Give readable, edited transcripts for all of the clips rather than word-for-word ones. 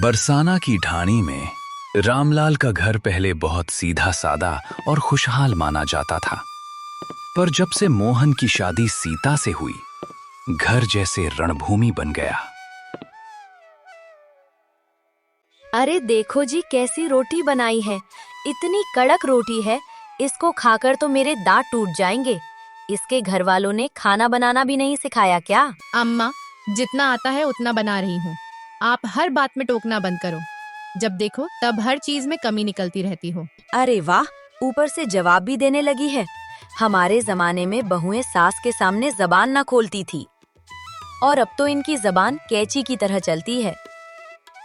बरसाना की ढाणी में रामलाल का घर पहले बहुत सीधा सादा और खुशहाल माना जाता था, पर जब से मोहन की शादी सीता से हुई, घर जैसे रणभूमि बन गया। अरे देखो जी कैसी रोटी बनाई है, इतनी कड़क रोटी है, इसको खाकर तो मेरे दांत टूट जाएंगे। इसके घर वालों ने खाना बनाना भी नहीं सिखाया क्या? अम्मा, जितना आता है उतना बना रही हूँ। आप हर बात में टोकना बंद करो। जब देखो तब हर चीज में कमी निकलती रहती हो। अरे वाह, ऊपर से जवाब भी देने लगी है। हमारे जमाने में बहुएं सास के सामने जबान ना खोलती थी, और अब तो इनकी जबान कैंची की तरह चलती है।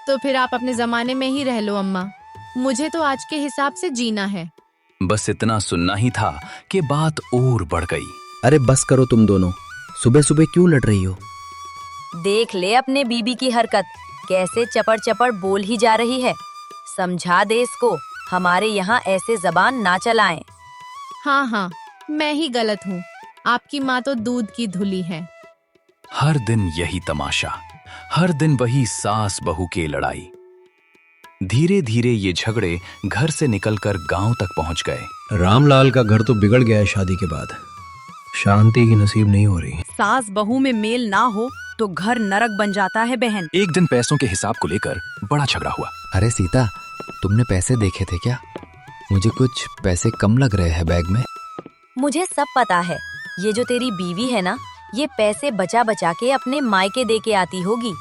तो फिर आप अपने जमाने में ही रह लो अम्मा, मुझे तो आज के हिसाब से जीना है। बस इतना सुनना ही था कि बात और बढ़ गई। अरे बस करो तुम दोनों, सुबह सुबह क्यों लड़ रही हो? देख ले अपने बीबी की हरकत, कैसे चपड़ चपड़ बोल ही जा रही है। समझा दे इसको, हमारे यहाँ ऐसे जबान ना चलाएं। हाँ, मैं ही गलत हूँ। आपकी माँ तो दूध की धुली है। हर दिन यही तमाशा, हर दिन वही सास बहू की लड़ाई। धीरे धीरे ये झगड़े घर से निकलकर गांव तक पहुंच गए। रामलाल का घर तो बिगड़ गया है शादी के बाद, शांति की नसीब नहीं हो रही। सास बहू में मेल ना हो तो घर नरक बन जाता है बहन। एक दिन पैसों के हिसाब को लेकर बड़ा झगड़ा हुआ। अरे सीता, तुमने पैसे देखे थे क्या? मुझे कुछ पैसे कम लग रहे हैं बैग में। मुझे सब पता है, ये जो तेरी बीवी है ना, ये पैसे बचा बचा के अपने मायके दे के आती होगी।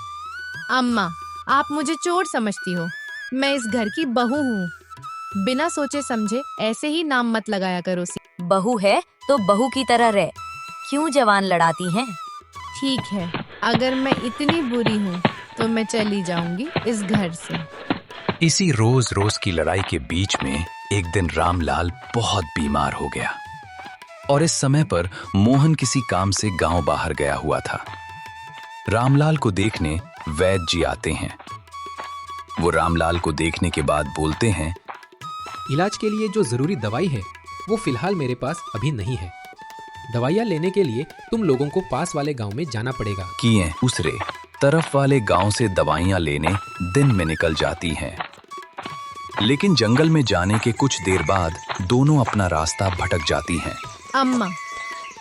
अम्मा, आप मुझे चोर समझती हो, मैं इस घर की बहू हूँ। बिना सोचे समझे ऐसे ही नाम मत लगाया करो। बहू है तो बहू की तरह रह, क्यों जवान लड़ाती हैं? ठीक है, अगर मैं इतनी बुरी हूँ तो मैं चली जाऊंगी इस घर से। इसी रोज रोज की लड़ाई के बीच में एक दिन रामलाल बहुत बीमार हो गया, और इस समय पर मोहन किसी काम से गांव बाहर गया हुआ था। रामलाल को देखने वैद्य जी आते हैं। वो रामलाल को देखने के बाद बोलते हैं, इलाज के लिए जो जरूरी दवाई है वो फिलहाल मेरे पास अभी नहीं है। दवाइयाँ लेने के लिए तुम लोगों को पास वाले गांव में जाना पड़ेगा। किए दूसरे तरफ वाले गांव से दवाइयाँ लेने दिन में निकल जाती हैं, लेकिन जंगल में जाने के कुछ देर बाद दोनों अपना रास्ता भटक जाती हैं। अम्मा,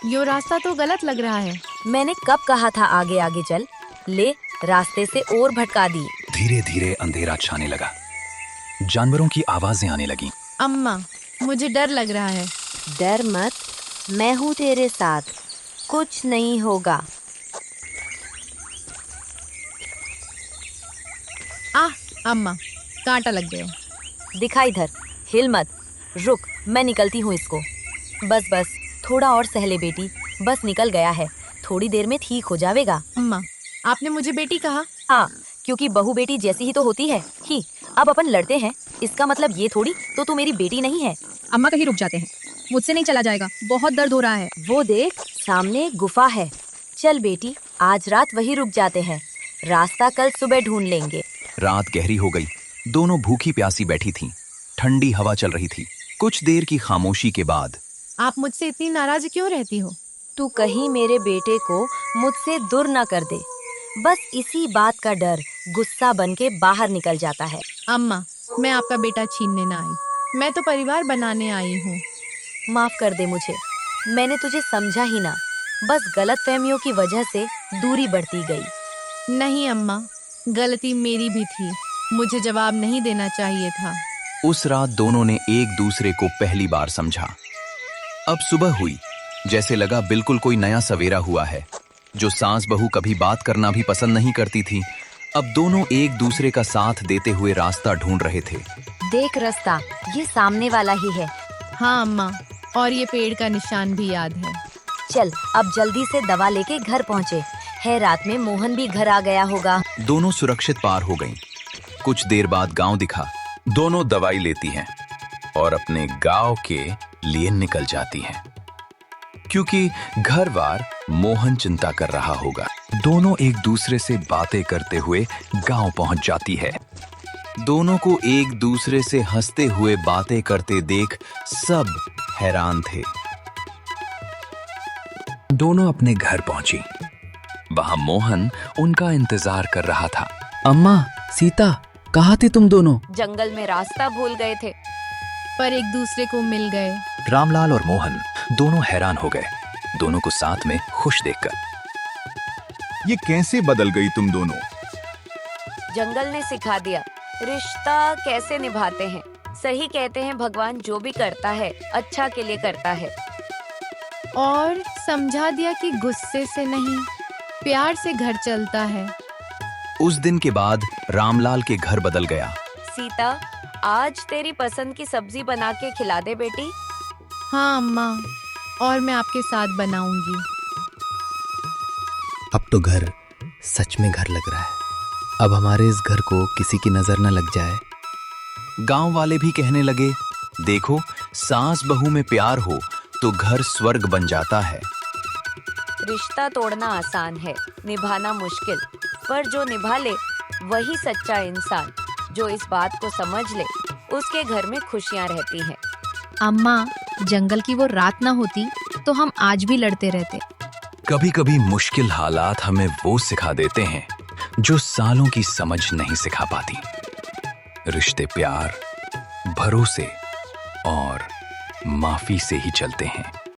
यो रास्ता तो गलत लग रहा है। मैंने कब कहा था आगे आगे चल, ले रास्ते से और भटका दी। धीरे धीरे अंधेरा छाने लगा, जानवरों की आवाजें आने लगीं। अम्मा, मुझे डर लग रहा है। डर मत, मैं हूँ तेरे साथ, कुछ नहीं होगा। अम्मा, कांटा लग गया। दिखा इधर, हिल मत, रुक, मैं निकलती हूँ इसको। बस बस, थोड़ा और सहले बेटी, बस निकल गया है, थोड़ी देर में ठीक हो जाएगा। अम्मा, आपने मुझे बेटी कहा? हाँ, क्योंकि बहू बेटी जैसी ही तो होती है ही। अब अपन लड़ते हैं, इसका मतलब ये थोड़ी तो तू मेरी बेटी नहीं है। अम्मा कहीं रुक जाते हैं, मुझसे नहीं चला जाएगा, बहुत दर्द हो रहा है। वो देख, सामने एक गुफा है। चल बेटी, आज रात वहीं रुक जाते हैं, रास्ता कल सुबह ढूंढ लेंगे। रात गहरी हो गई, दोनों भूखी प्यासी बैठी थीं। ठंडी हवा चल रही थी। कुछ देर की खामोशी के बाद, आप मुझसे इतनी नाराज क्यों रहती हो? तू कहीं मेरे बेटे को मुझसे दूर न कर दे, बस इसी बात का डर गुस्सा बन के बाहर निकल जाता है। अम्मा, मैं आपका बेटा छीनने ना आई, मैं तो परिवार बनाने आई हूँ। माफ कर दे मुझे, मैंने तुझे समझा ही ना, बस गलतफहमियों की वजह से दूरी बढ़ती गई। नहीं अम्मा, गलती मेरी भी थी, मुझे जवाब नहीं देना चाहिए था। उस रात दोनों ने एक दूसरे को पहली बार समझा। अब सुबह हुई, जैसे लगा बिल्कुल कोई नया सवेरा हुआ है। जो सास बहू कभी बात करना भी पसंद नहीं करती थी, अब दोनों एक दूसरे का साथ देते हुए रास्ता ढूंढ रहे थे। देख रास्ता, ये सामने वाला ही है। हाँ अम्मा, और ये पेड़ का निशान भी याद है। चल अब जल्दी से दवा लेके घर पहुँचे है, रात में मोहन भी घर आ गया होगा। दोनों सुरक्षित पार हो गईं। कुछ देर बाद गांव दिखा। दोनों दवाई लेती हैं और अपने गांव के लिए निकल जाती हैं, क्योंकि घर बार मोहन चिंता कर रहा होगा। दोनों एक दूसरे से बातें करते हुए गांव पहुंच जाती है। दोनों को एक दूसरे से हंसते हुए बातें करते देख सब हैरान थे। दोनों अपने घर पहुंची। वहां मोहन उनका इंतजार कर रहा था। अम्मा, सीता, कहाँ थे तुम दोनों? जंगल में रास्ता भूल गए थे। पर एक दूसरे को मिल गए। रामलाल और मोहन दोनों हैरान हो गए, दोनों को साथ में खुश देखकर। ये कैसे बदल गई तुम दोनों? जंगल ने सिखा दिया रिश्ता कैसे निभाते हैं। सही कहते हैं, भगवान जो भी करता है अच्छा के लिए करता है। और समझा दिया कि गुस्से से नहीं, प्यार से घर चलता है। उस दिन के बाद रामलाल के घर बदल गया। सीता, आज तेरी पसंद की सब्जी बना के खिला दे बेटी। हाँ अम्मा, और मैं आपके साथ बनाऊंगी। अब तो घर सच में घर लग रहा है। अब हमारे इस घर को किसी की नजर न लग जाए। गांव वाले भी कहने लगे, देखो, सास बहू में प्यार हो तो घर स्वर्ग बन जाता है। रिश्ता तोड़ना आसान है, निभाना मुश्किल। पर जो निभा ले वही सच्चा इंसान। जो इस बात को समझ ले उसके घर में खुशियां रहती हैं। अम्मा, जंगल की वो रात ना होती तो हम आज भी लड़ते रहते। कभी कभी मुश्किल हालात हमें वो सिखा देते हैं जो सालों की समझ नहीं सिखा पाती। रिश्ते प्यार, भरोसे और माफी से ही चलते हैं।